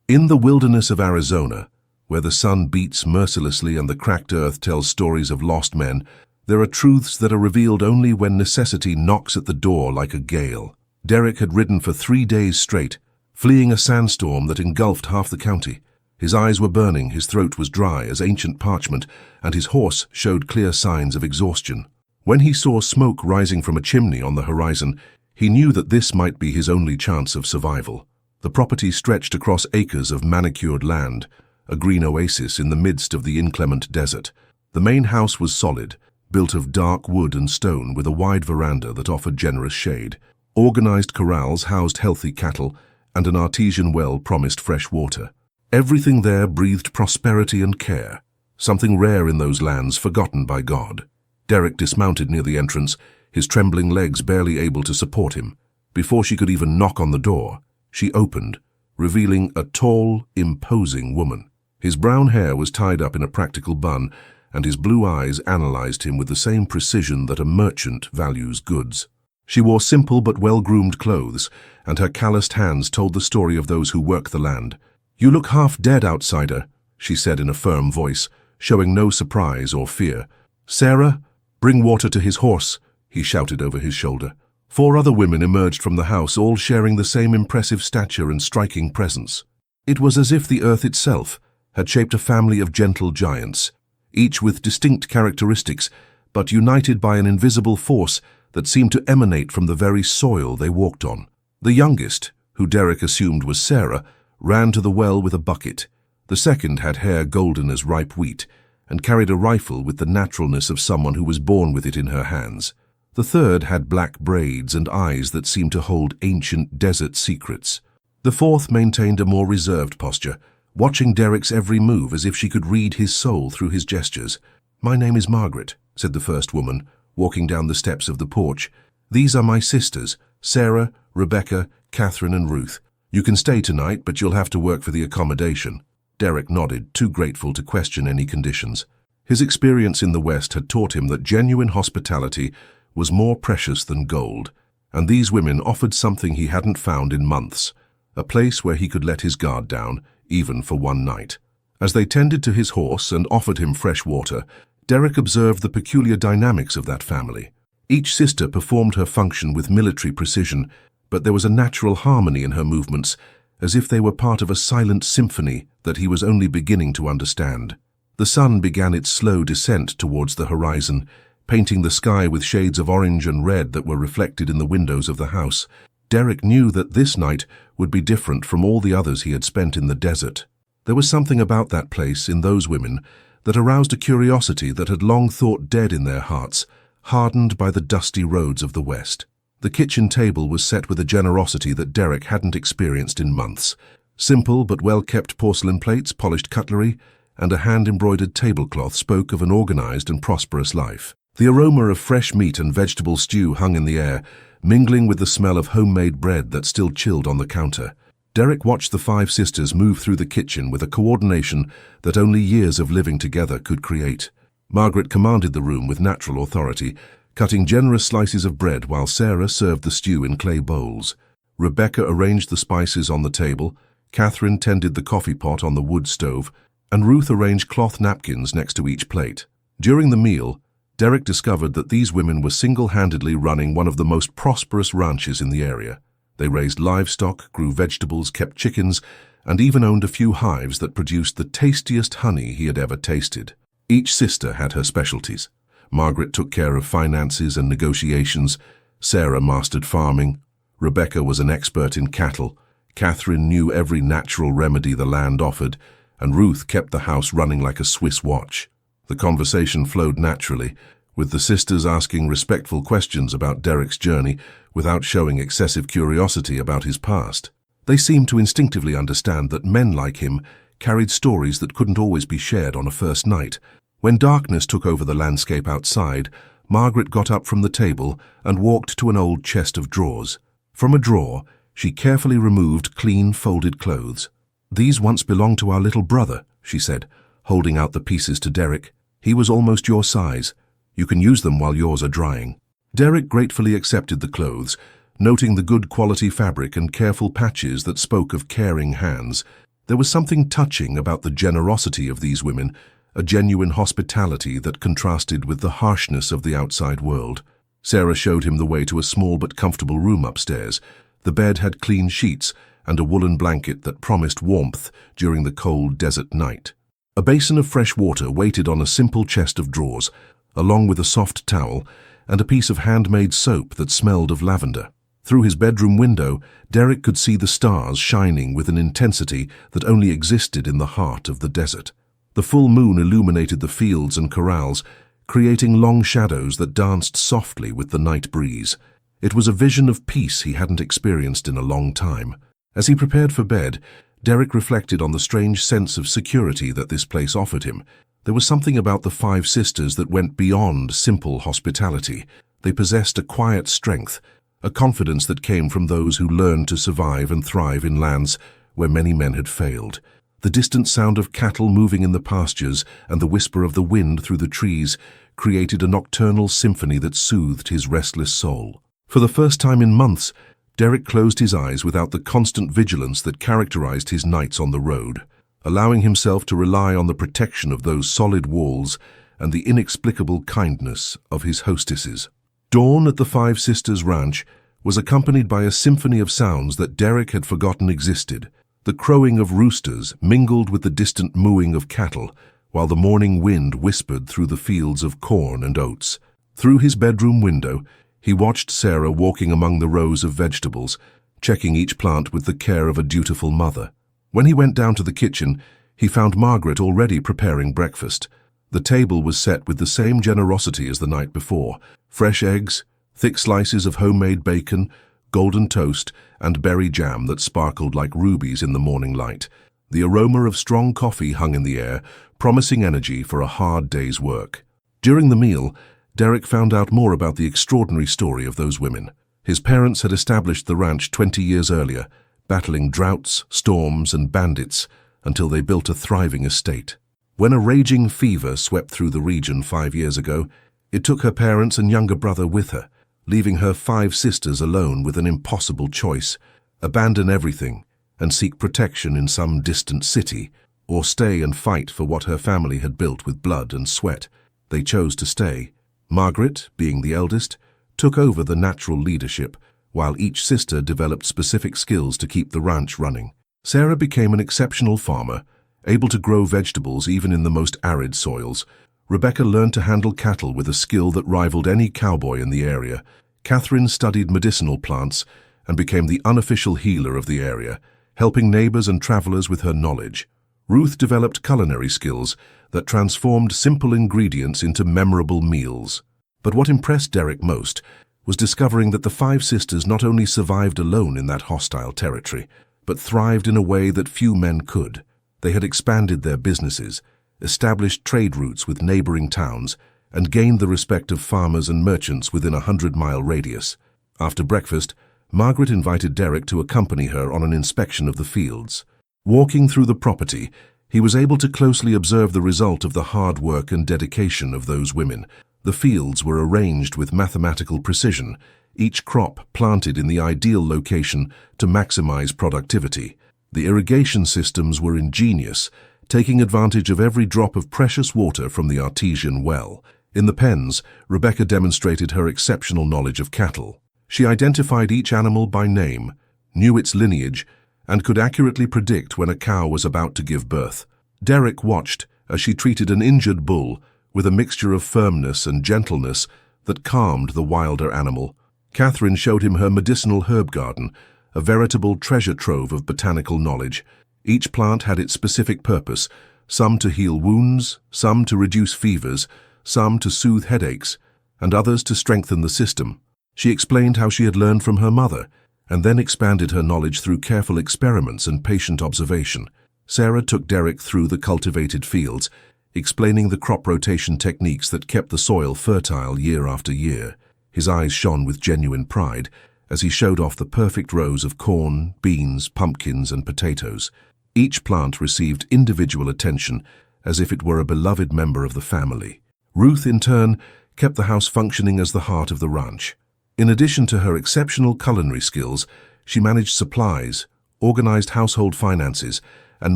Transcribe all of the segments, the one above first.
In the wilderness of Arizona, where the sun beats mercilessly and the cracked earth tells stories of lost men, there are truths that are revealed only when necessity knocks at the door like a gale. Derek had ridden for 3 days straight, fleeing a sandstorm that engulfed half the county. His eyes were burning, his throat was dry as ancient parchment, and his horse showed clear signs of exhaustion. When he saw smoke rising from a chimney on the horizon, he knew that this might be his only chance of survival. The property stretched across acres of manicured land, a green oasis in the midst of the inclement desert. The main house was solid, built of dark wood and stone with a wide veranda that offered generous shade. Organized corrals housed healthy cattle, and an artesian well promised fresh water. Everything there breathed prosperity and care, something rare in those lands forgotten by God. Derek dismounted near the entrance, his trembling legs barely able to support him. Before she could even knock on the door, she opened, revealing a tall, imposing woman. His brown hair was tied up in a practical bun, and his blue eyes analyzed him with the same precision that a merchant values goods. She wore simple but well-groomed clothes, and her calloused hands told the story of those who work the land. "You look half dead, outsider," she said in a firm voice, showing no surprise or fear. "Sarah, bring water to his horse," he shouted over his shoulder. 4 other women emerged from the house, all sharing the same impressive stature and striking presence. It was as if the earth itself had shaped a family of gentle giants, each with distinct characteristics, but united by an invisible force that seemed to emanate from the very soil they walked on. The youngest, who Derek assumed was Sarah, ran to the well with a bucket. The second had hair golden as ripe wheat, and carried a rifle with the naturalness of someone who was born with it in her hands. The third had black braids and eyes that seemed to hold ancient desert secrets. The fourth maintained a more reserved posture, watching Derek's every move as if she could read his soul through his gestures. "My name is Margaret," said the first woman, walking down the steps of the porch. "These are my sisters, Sarah, Rebecca, Catherine, and Ruth. You can stay tonight, but you'll have to work for the accommodation." Derek nodded, too grateful to question any conditions. His experience in the West had taught him that genuine hospitality was more precious than gold, and these women offered something he hadn't found in months, a place where he could let his guard down, even for one night. As they tended to his horse and offered him fresh water, Derek observed the peculiar dynamics of that family. Each sister performed her function with military precision, but there was a natural harmony in her movements, as if they were part of a silent symphony that he was only beginning to understand. The sun began its slow descent towards the horizon, painting the sky with shades of orange and red that were reflected in the windows of the house. Derek knew that this night would be different from all the others he had spent in the desert. There was something about that place, in those women, that aroused a curiosity that had long thought dead in their hearts, hardened by the dusty roads of the West. The kitchen table was set with a generosity that Derek hadn't experienced in months. Simple but well-kept porcelain plates, polished cutlery, and a hand-embroidered tablecloth spoke of an organized and prosperous life. The aroma of fresh meat and vegetable stew hung in the air, mingling with the smell of homemade bread that still chilled on the counter. Derek watched the 5 sisters move through the kitchen with a coordination that only years of living together could create. Margaret commanded the room with natural authority, cutting generous slices of bread while Sarah served the stew in clay bowls. Rebecca arranged the spices on the table, Catherine tended the coffee pot on the wood stove, and Ruth arranged cloth napkins next to each plate. During the meal, Derek discovered that these women were single-handedly running one of the most prosperous ranches in the area. They raised livestock, grew vegetables, kept chickens, and even owned a few hives that produced the tastiest honey he had ever tasted. Each sister had her specialties. Margaret took care of finances and negotiations, Sarah mastered farming, Rebecca was an expert in cattle, Catherine knew every natural remedy the land offered, and Ruth kept the house running like a Swiss watch. The conversation flowed naturally, with the sisters asking respectful questions about Derek's journey without showing excessive curiosity about his past. They seemed to instinctively understand that men like him carried stories that couldn't always be shared on a first night. When darkness took over the landscape outside, Margaret got up from the table and walked to an old chest of drawers. From a drawer, she carefully removed clean, folded clothes. "These once belonged to our little brother," she said, holding out the pieces to Derek. "He was almost your size. You can use them while yours are drying." Derek gratefully accepted the clothes, noting the good quality fabric and careful patches that spoke of caring hands. There was something touching about the generosity of these women, a genuine hospitality that contrasted with the harshness of the outside world. Sarah showed him the way to a small but comfortable room upstairs. The bed had clean sheets and a woolen blanket that promised warmth during the cold desert night. A basin of fresh water waited on a simple chest of drawers, along with a soft towel and a piece of handmade soap that smelled of lavender. Through his bedroom window, Derek could see the stars shining with an intensity that only existed in the heart of the desert. The full moon illuminated the fields and corrals, creating long shadows that danced softly with the night breeze. It was a vision of peace he hadn't experienced in a long time. As he prepared for bed, Derek reflected on the strange sense of security that this place offered him. There was something about the five sisters that went beyond simple hospitality. They possessed a quiet strength, a confidence that came from those who learned to survive and thrive in lands where many men had failed. The distant sound of cattle moving in the pastures and the whisper of the wind through the trees created a nocturnal symphony that soothed his restless soul. For the first time in months, Derek closed his eyes without the constant vigilance that characterized his nights on the road, allowing himself to rely on the protection of those solid walls and the inexplicable kindness of his hostesses. Dawn at the Five Sisters Ranch was accompanied by a symphony of sounds that Derek had forgotten existed. The crowing of roosters mingled with the distant mooing of cattle, while the morning wind whispered through the fields of corn and oats. Through his bedroom window, he watched Sarah walking among the rows of vegetables, checking each plant with the care of a dutiful mother. When he went down to the kitchen, he found Margaret already preparing breakfast. The table was set with the same generosity as the night before: fresh eggs, thick slices of homemade bacon, golden toast, and berry jam that sparkled like rubies in the morning light. The aroma of strong coffee hung in the air, promising energy for a hard day's work. During the meal, Derek found out more about the extraordinary story of those women. His parents had established the ranch 20 years earlier, battling droughts, storms, and bandits until they built a thriving estate. When a raging fever swept through the region 5 years ago, it took her parents and younger brother with her, leaving her 5 sisters alone with an impossible choice: abandon everything and seek protection in some distant city, or stay and fight for what her family had built with blood and sweat. They chose to stay. Margaret, being the eldest, took over the natural leadership, while each sister developed specific skills to keep the ranch running. Sarah became an exceptional farmer, able to grow vegetables even in the most arid soils. Rebecca learned to handle cattle with a skill that rivaled any cowboy in the area. Catherine studied medicinal plants and became the unofficial healer of the area, helping neighbors and travelers with her knowledge. Ruth developed culinary skills that transformed simple ingredients into memorable meals. But what impressed Derek most was discovering that the 5 sisters not only survived alone in that hostile territory, but thrived in a way that few men could. They had expanded their businesses, established trade routes with neighboring towns, and gained the respect of farmers and merchants within a 100-mile radius. After breakfast, Margaret invited Derek to accompany her on an inspection of the fields. Walking through the property, he was able to closely observe the result of the hard work and dedication of those women. The fields were arranged with mathematical precision, each crop planted in the ideal location to maximize productivity. The irrigation systems were ingenious, taking advantage of every drop of precious water from the artesian well. In the pens, Rebecca demonstrated her exceptional knowledge of cattle. She identified each animal by name, knew its lineage, and could accurately predict when a cow was about to give birth. Derek watched as she treated an injured bull with a mixture of firmness and gentleness that calmed the wilder animal. Catherine showed him her medicinal herb garden, a veritable treasure trove of botanical knowledge. Each plant had its specific purpose, some to heal wounds, some to reduce fevers, some to soothe headaches, and others to strengthen the system. She explained how she had learned from her mother, and then expanded her knowledge through careful experiments and patient observation. Sarah took Derek through the cultivated fields, explaining the crop rotation techniques that kept the soil fertile year after year. His eyes shone with genuine pride as he showed off the perfect rows of corn, beans, pumpkins, and potatoes. Each plant received individual attention as if it were a beloved member of the family. Ruth, in turn, kept the house functioning as the heart of the ranch. In addition to her exceptional culinary skills, she managed supplies, organized household finances, and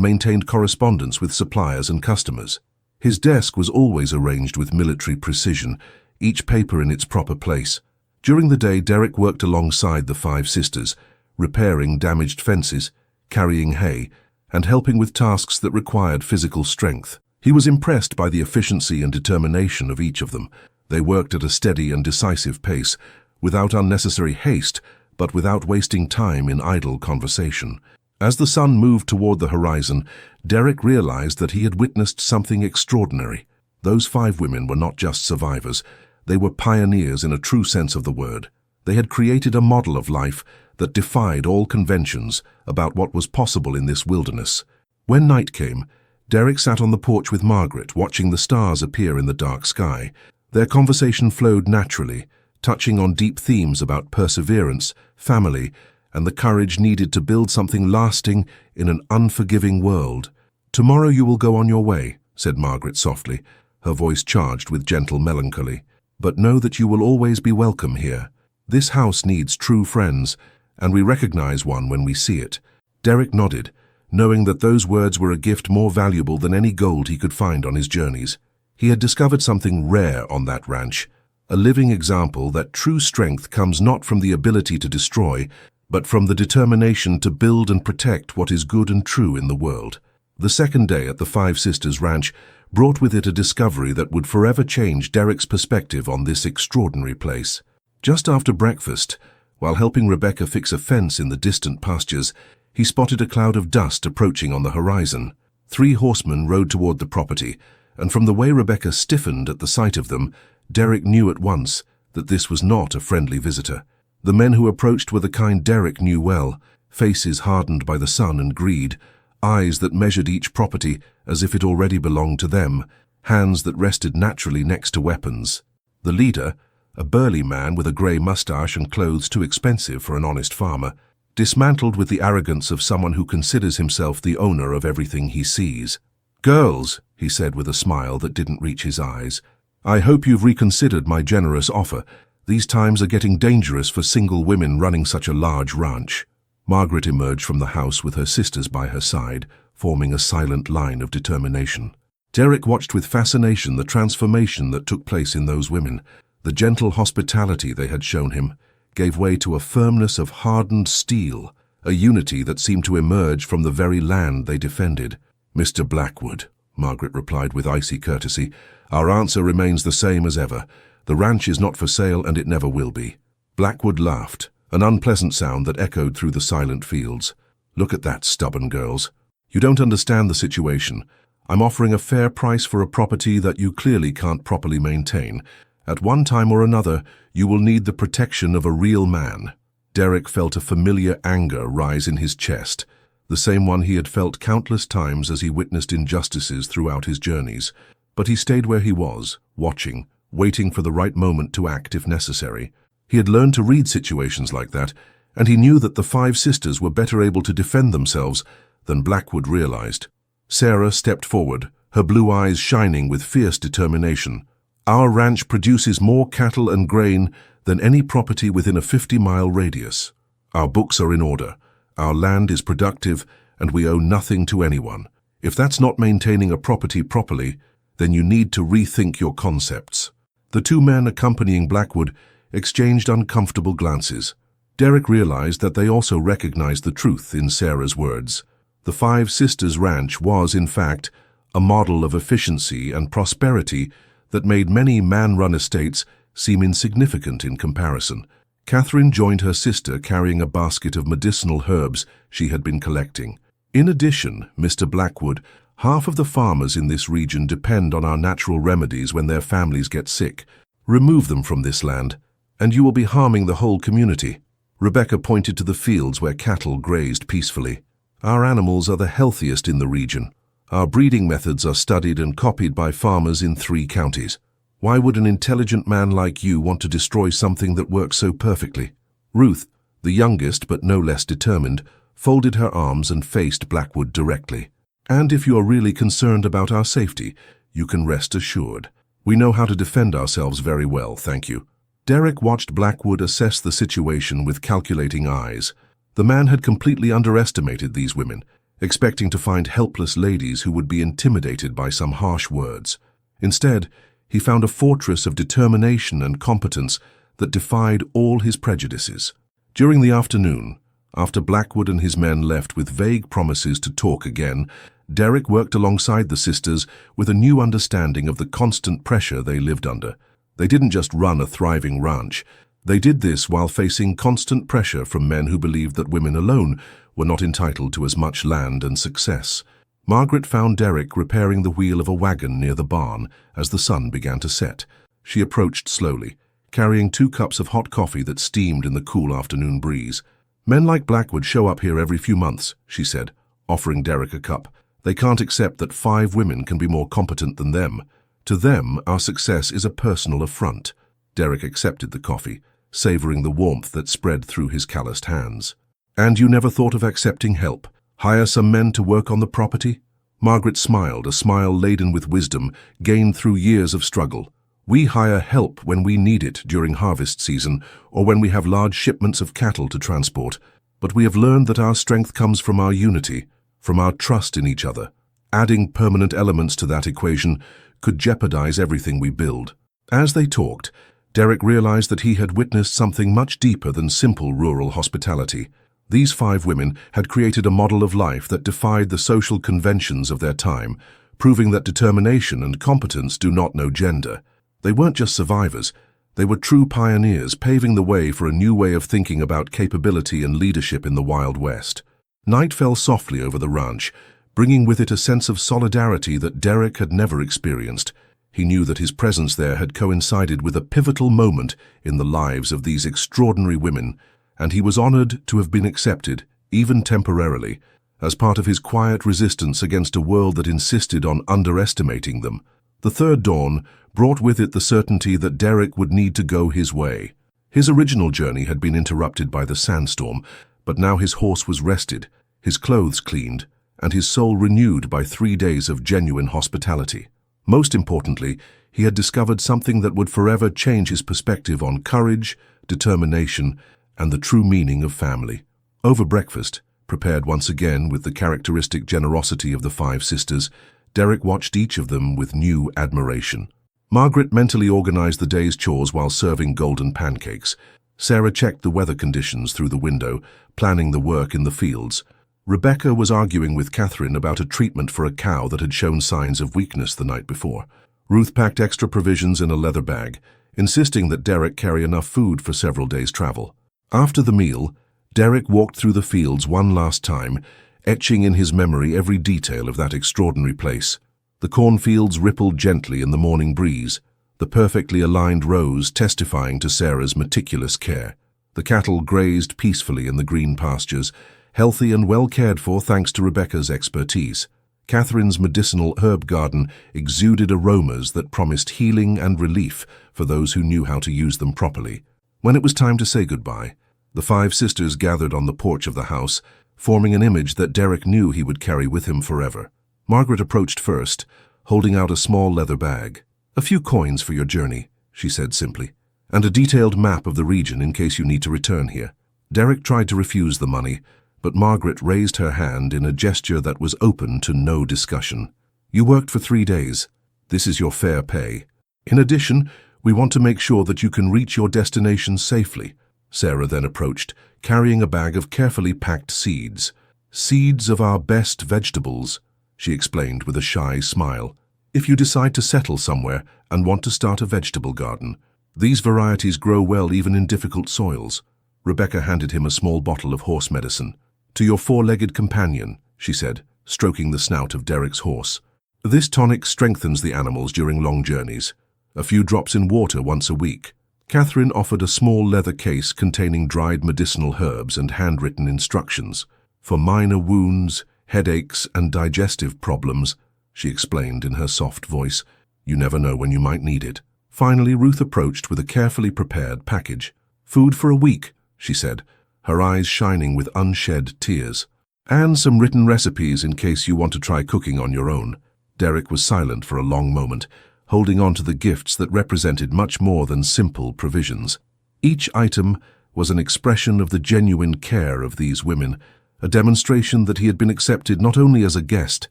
maintained correspondence with suppliers and customers. His desk was always arranged with military precision, each paper in its proper place. During the day, Derek worked alongside the 5 sisters, repairing damaged fences, carrying hay, and helping with tasks that required physical strength. He was impressed by the efficiency and determination of each of them. They worked at a steady and decisive pace, without unnecessary haste, but without wasting time in idle conversation. As the sun moved toward the horizon, Derek realized that he had witnessed something extraordinary. Those 5 women were not just survivors. They were pioneers in a true sense of the word. They had created a model of life that defied all conventions about what was possible in this wilderness. When night came, Derek sat on the porch with Margaret, watching the stars appear in the dark sky. Their conversation flowed naturally, touching on deep themes about perseverance, family, and the courage needed to build something lasting in an unforgiving world. "Tomorrow you will go on your way," said Margaret softly, her voice charged with gentle melancholy. "But know that you will always be welcome here. This house needs true friends, and we recognize one when we see it." Derek nodded, knowing that those words were a gift more valuable than any gold he could find on his journeys. He had discovered something rare on that ranch, a living example that true strength comes not from the ability to destroy, but from the determination to build and protect what is good and true in the world. The second day at the 5 Sisters Ranch brought with it a discovery that would forever change Derek's perspective on this extraordinary place. Just after breakfast, while helping Rebecca fix a fence in the distant pastures, he spotted a cloud of dust approaching on the horizon. 3 horsemen rode toward the property, and from the way Rebecca stiffened at the sight of them, Derek knew at once that this was not a friendly visitor. The men who approached were the kind Derek knew well, faces hardened by the sun and greed, eyes that measured each property as if it already belonged to them, hands that rested naturally next to weapons. The leader, a burly man with a grey mustache and clothes too expensive for an honest farmer, dismantled with the arrogance of someone who considers himself the owner of everything he sees. "Girls," he said with a smile that didn't reach his eyes, "I hope you've reconsidered my generous offer. These times are getting dangerous for single women running such a large ranch." Margaret emerged from the house with her sisters by her side, forming a silent line of determination. Derek watched with fascination the transformation that took place in those women. The gentle hospitality they had shown him gave way to a firmness of hardened steel, a unity that seemed to emerge from the very land they defended. "Mr. Blackwood," Margaret replied with icy courtesy, "our answer remains the same as ever. The ranch is not for sale, and it never will be." Blackwood laughed, an unpleasant sound that echoed through the silent fields. "Look at that, stubborn girls. You don't understand the situation. I'm offering a fair price for a property that you clearly can't properly maintain. At one time or another, you will need the protection of a real man." Derek felt a familiar anger rise in his chest, the same one he had felt countless times as he witnessed injustices throughout his journeys. But he stayed where he was, watching, waiting for the right moment to act if necessary. He had learned to read situations like that, and he knew that the 5 sisters were better able to defend themselves than Blackwood realized. Sarah stepped forward, her blue eyes shining with fierce determination. "Our ranch produces more cattle and grain than any property within a 50-mile radius. Our books are in order, our land is productive, and we owe nothing to anyone. If that's not maintaining a property properly, then you need to rethink your concepts." The 2 men accompanying Blackwood exchanged uncomfortable glances. Derek realized that they also recognized the truth in Sarah's words. The 5 Sisters Ranch was, in fact, a model of efficiency and prosperity that made many man-run estates seem insignificant in comparison. Catherine joined her sister carrying a basket of medicinal herbs she had been collecting. "In addition, Mr. Blackwood, half of the farmers in this region depend on our natural remedies when their families get sick. Remove them from this land, and you will be harming the whole community." Rebecca pointed to the fields where cattle grazed peacefully. "Our animals are the healthiest in the region. Our breeding methods are studied and copied by farmers in 3 counties. Why would an intelligent man like you want to destroy something that works so perfectly?" Ruth, the youngest but no less determined, folded her arms and faced Blackwood directly. "And if you are really concerned about our safety, you can rest assured. We know how to defend ourselves very well, thank you." Derek watched Blackwood assess the situation with calculating eyes. The man had completely underestimated these women, expecting to find helpless ladies who would be intimidated by some harsh words. Instead, he found a fortress of determination and competence that defied all his prejudices. During the afternoon, after Blackwood and his men left with vague promises to talk again, Derek worked alongside the sisters with a new understanding of the constant pressure they lived under. They didn't just run a thriving ranch. They did this while facing constant pressure from men who believed that women alone were not entitled to as much land and success. Margaret found Derek repairing the wheel of a wagon near the barn as the sun began to set. She approached slowly, carrying 2 cups of hot coffee that steamed in the cool afternoon breeze. "Men like Blackwood show up here every few months," she said, offering Derek a cup. "They can't accept that 5 women can be more competent than them. To them, our success is a personal affront." Derek accepted the coffee, savoring the warmth that spread through his calloused hands. "And you never thought of accepting help? Hire some men to work on the property?" Margaret smiled, a smile laden with wisdom, gained through years of struggle. "We hire help when we need it during harvest season or when we have large shipments of cattle to transport. But we have learned that our strength comes from our unity, from our trust in each other. Adding permanent elements to that equation could jeopardize everything we build." As they talked, Derek realized that he had witnessed something much deeper than simple rural hospitality. These 5 women had created a model of life that defied the social conventions of their time, proving that determination and competence do not know gender. They weren't just survivors, they were true pioneers, paving the way for a new way of thinking about capability and leadership in the Wild West. Night fell softly over the ranch, bringing with it a sense of solidarity that Derek had never experienced. He knew that his presence there had coincided with a pivotal moment in the lives of these extraordinary women, and he was honored to have been accepted, even temporarily, as part of his quiet resistance against a world that insisted on underestimating them. The third dawn brought with it the certainty that Derek would need to go his way. His original journey had been interrupted by the sandstorm, but now his horse was rested, his clothes cleaned, and his soul renewed by 3 days of genuine hospitality. Most importantly, he had discovered something that would forever change his perspective on courage, determination, and the true meaning of family. Over breakfast, prepared once again with the characteristic generosity of the 5 sisters, Derek watched each of them with new admiration. Margaret mentally organized the day's chores while serving golden pancakes. Sarah checked the weather conditions through the window, planning the work in the fields. Rebecca was arguing with Catherine about a treatment for a cow that had shown signs of weakness the night before. Ruth packed extra provisions in a leather bag, insisting that Derek carry enough food for several days' travel. After the meal, Derek walked through the fields one last time, etching in his memory every detail of that extraordinary place. The cornfields rippled gently in the morning breeze, the perfectly aligned rows testifying to Sarah's meticulous care. The cattle grazed peacefully in the green pastures, healthy and well cared for thanks to Rebecca's expertise. Catherine's medicinal herb garden exuded aromas that promised healing and relief for those who knew how to use them properly. When it was time to say goodbye, the 5 sisters gathered on the porch of the house, forming an image that Derek knew he would carry with him forever. Margaret approached first, holding out a small leather bag. "A few coins for your journey," she said simply, "and a detailed map of the region in case you need to return here." Derek tried to refuse the money, but Margaret raised her hand in a gesture that was open to no discussion. "You worked for 3 days. This is your fair pay. In addition, we want to make sure that you can reach your destination safely." Sarah then approached, carrying a bag of carefully packed seeds. "Seeds of our best vegetables," she explained with a shy smile. "If you decide to settle somewhere and want to start a vegetable garden, these varieties grow well even in difficult soils." Rebecca handed him a small bottle of horse medicine. "To your 4-legged companion," she said, stroking the snout of Derek's horse. "This tonic strengthens the animals during long journeys. A few drops in water once a week." Catherine offered a small leather case containing dried medicinal herbs and handwritten instructions. "For minor wounds, headaches, and digestive problems," she explained in her soft voice. "You never know when you might need it." Finally, Ruth approached with a carefully prepared package. "Food for a week," she said, her eyes shining with unshed tears. "And some written recipes in case you want to try cooking on your own." Derek was silent for a long moment, holding on to the gifts that represented much more than simple provisions. Each item was an expression of the genuine care of these women, a demonstration that he had been accepted not only as a guest,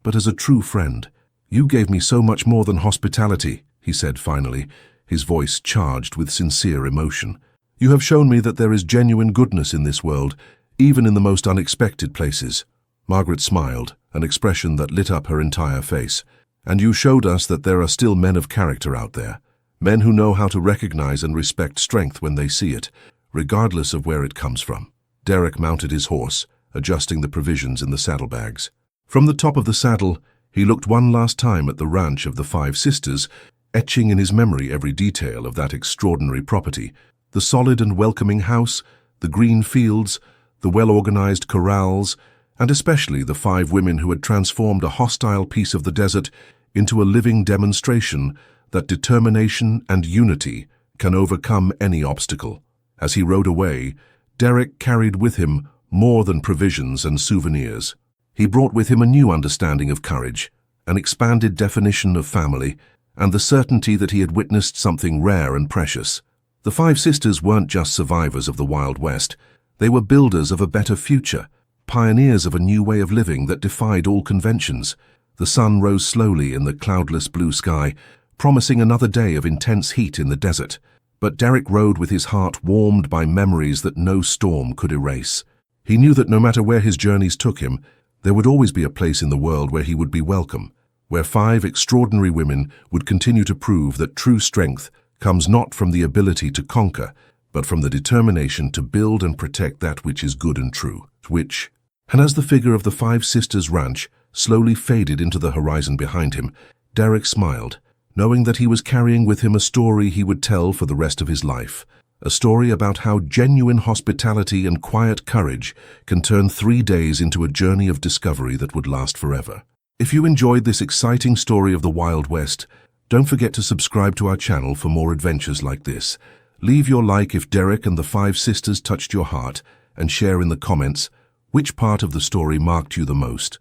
but as a true friend. "You gave me so much more than hospitality," he said finally, his voice charged with sincere emotion. "You have shown me that there is genuine goodness in this world, even in the most unexpected places." Margaret smiled, an expression that lit up her entire face. "And you showed us that there are still men of character out there, men who know how to recognize and respect strength when they see it, regardless of where it comes from." Derek mounted his horse, adjusting the provisions in the saddlebags. From the top of the saddle, he looked one last time at the ranch of the Five Sisters, etching in his memory every detail of that extraordinary property: the solid and welcoming house, the green fields, the well-organized corrals, and especially the 5 women who had transformed a hostile piece of the desert into a living demonstration that determination and unity can overcome any obstacle. As he rode away, Derek carried with him more than provisions and souvenirs. He brought with him a new understanding of courage, an expanded definition of family, and the certainty that he had witnessed something rare and precious. The 5 sisters weren't just survivors of the Wild West. They were builders of a better future, pioneers of a new way of living that defied all conventions. The sun rose slowly in the cloudless blue sky, promising another day of intense heat in the desert. But Derek rode with his heart warmed by memories that no storm could erase. He knew that no matter where his journeys took him, there would always be a place in the world where he would be welcome, where 5 extraordinary women would continue to prove that true strength comes not from the ability to conquer, but from the determination to build and protect that which is good and true. And as the figure of the 5 Sisters Ranch slowly faded into the horizon behind him, Derek smiled, knowing that he was carrying with him a story he would tell for the rest of his life. A story about how genuine hospitality and quiet courage can turn 3 days into a journey of discovery that would last forever. If you enjoyed this exciting story of the Wild West, don't forget to subscribe to our channel for more adventures like this. Leave your like if Derek and the 5 Sisters touched your heart, and share in the comments which part of the story marked you the most.